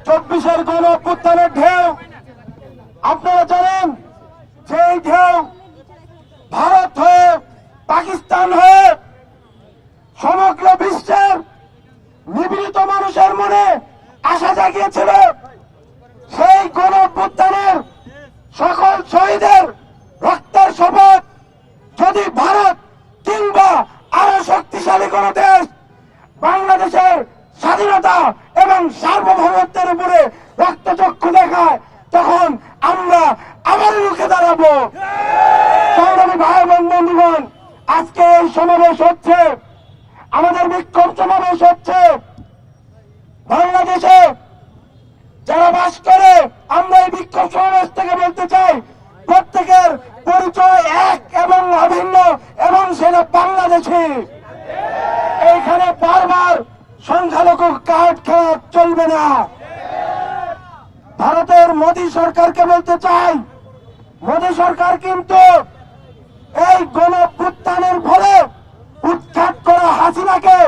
24-এর গণ অভ্যুত্থানের ঢেউ, আপনারা জানেন সেই ঢেউ ভারত হয়ে, পাকিস্তান হয়ে সমগ্র বিশ্বের নিপীড়িত মানুষের মনে আশা জাগিয়েছিল। সেই গণ অভ্যুত্থানের সকল শহীদের রক্তের শপথ যদি ভারত কিংবা আরো শক্তিশালী কোন দেশ বাংলাদেশের স্বাধীনতা এবং সার্বভৌমত্বের উপরে রক্তচক্ষু দেখায়, তখন আমরা আবার রুখে দাঁড়াবো। সংগ্রামী ভাই বোন বন্ধুগণ, আজকে এই সমাবেশ হচ্ছে, আমাদের বিক্ষোভ সমাবেশ হচ্ছে। বাংলাদেশে যারা বাস করে, আমরা এই বিক্ষোভ সমাবেশ থেকে বলতে চাই, প্রত্যেকের পরিচয় এক এবং অভিন্ন, এবং সেটা বাংলাদেশি। এইখানে বারবার সংখ্যালঘু কার্ড খেলা চলবে না। ভারতের মোদী সরকারকে বলতে চাই, মোদী সরকার কিন্তু এই গণ অভ্যুত্থানের ফলে উৎখাত করা হাসিনাকে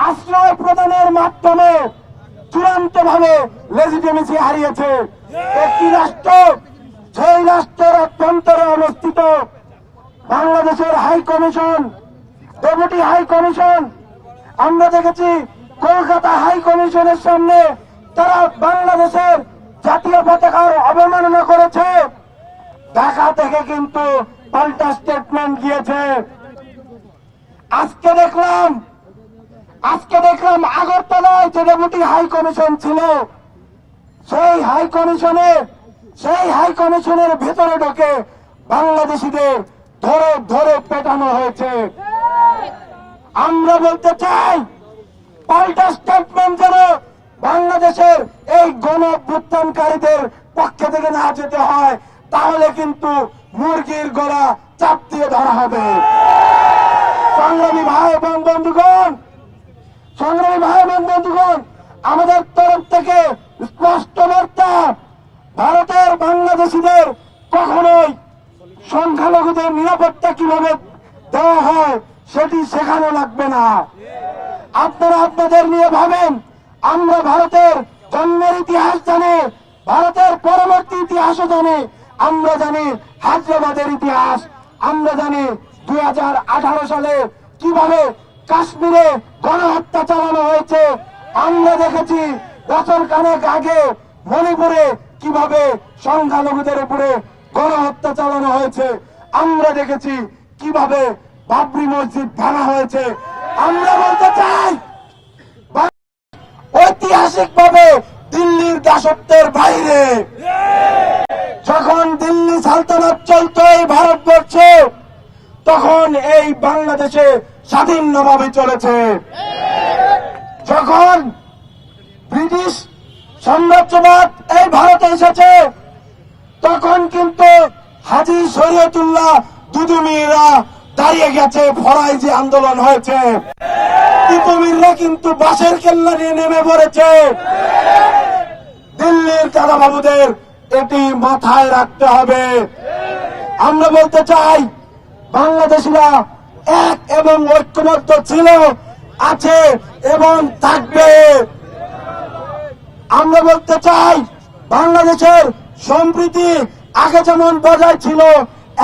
আশ্রয় প্রদানের মাধ্যমে চূড়ান্ত ভাবে লেজিটিমেসি হারিয়েছে। একটি রাষ্ট্র, সেই রাষ্ট্রের অভ্যন্তরে অবস্থিত বাংলাদেশের high commission, deputy high commission, আমরা দেখেছি কলকাতা হাই কমিশনের সামনে তারা বাংলাদেশের জাতীয় পতাকার অবমাননা করেছে। ঢাকা থেকে কিন্তু পাল্টা স্টেটমেন্ট গিয়েছে। আজকে দেখলাম আগরতলায় যে ডেপুটি হাই কমিশন ছিল, সেই হাই কমিশনের ভেতরে ঢোকে বাংলাদেশিদের ধরে ধরে পেটানো হয়েছে। আমরা বলতে চাই, পাল্টা স্টেটমেন্ট যেন বাংলাদেশের এই গণ অভ্যুত্থানকারীদের পক্ষ থেকে না যেতে হয়, তাহলে কিন্তু মুরগির গলা চাপ দিয়ে ধরা হবে। সংগ্রামী ভাই এবং বন্ধুগণ, আমাদের তরফ থেকে স্পষ্ট বার্তা, ভারতের বাংলাদেশিদের কখনোই সংখ্যালঘুদের নিরাপত্তা কিভাবে দেওয়া হয় সেটি শেখানো লাগবে না। আপনারা আপনাদের নিয়ে ভাবেন। আমরা ভারতের জন্মের ইতিহাস জানি, ভারতের পরবর্তী ইতিহাসও জানি। আমরা জানি হায়দ্রাবাদের ইতিহাস, আমরা জানি 2018 সালে কিভাবে কাশ্মীরে গণহত্যা চালানো হয়েছে। আমরা দেখেছি বছর খানেক আগে মণিপুরে কিভাবে সংখ্যালঘুদের উপরে গণহত্যা চালানো হয়েছে। আমরা দেখেছি কিভাবে বাবরি মসজিদ ভাঙা হয়েছে। আমরা বলতে চাই, ঐতিহাসিকভাবে দিল্লির দাসত্বের বাইরে যখন দিল্লি সালতানাত চলত এই ভারতবর্ষে, তখন এই বাংলাদেশে স্বাধীনভাবে চলেছে। যখন ব্রিটিশ সাম্রাজ্যবাদ এই ভারতে এসেছে, তখন কিন্তু হাজী শরীয়তুল্লাহ দুদুমিরা দাঁড়িয়ে গেছে। ফরাইজি আন্দোলন হয়েছে, তিতুমিররা কিন্তু বাঁশের কেল্লা নিয়ে নেমে পড়েছে। দিল্লির দাদাবাবুদের এটি মাথায় রাখতে হবে। আমরা বলতে চাই, বাংলাদেশিরা এক এবং ঐক্যবদ্ধ ছিল, আছে এবং থাকবে। আমরা বলতে চাই, বাংলাদেশের সম্প্রীতি আগে যেমন বজায় ছিল,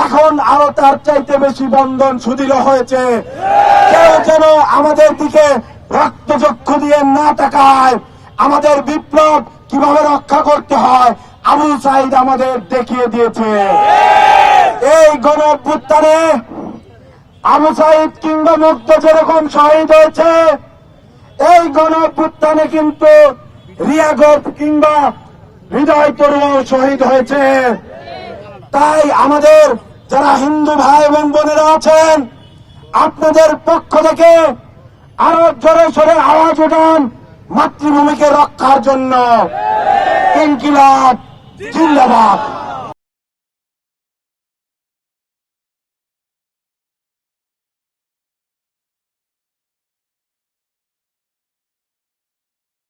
এখন আরো তার চাইতে বেশি বন্ধন সুদৃঢ় হয়েছে। কেউ যেন আমাদের দিকে রক্তচক্ষু দিয়ে না তাকায়। আমাদের বিপ্লব কিভাবে রক্ষা করতে হয় আবু সাইদ আমাদের দেখিয়ে দিয়েছে। এই গণ অভ্যুত্থানে আবু সাইদ কিংবা মুগ্ধ যেরকম শহীদ হয়েছে, এই গণ অভ্যুত্থানে কিন্তু রিয়া গোপ কিংবা হৃদয় তরুণও শহীদ হয়েছে। তাই আমাদের যারা হিন্দু ভাই এবং বোনেরা আছেন, আপনাদের পক্ষ থেকে আরো জোরে সোরে আওয়াজ ওঠান মাতৃভূমিকে রক্ষার জন্য। ইনকিলাব জিন্দাবাদ।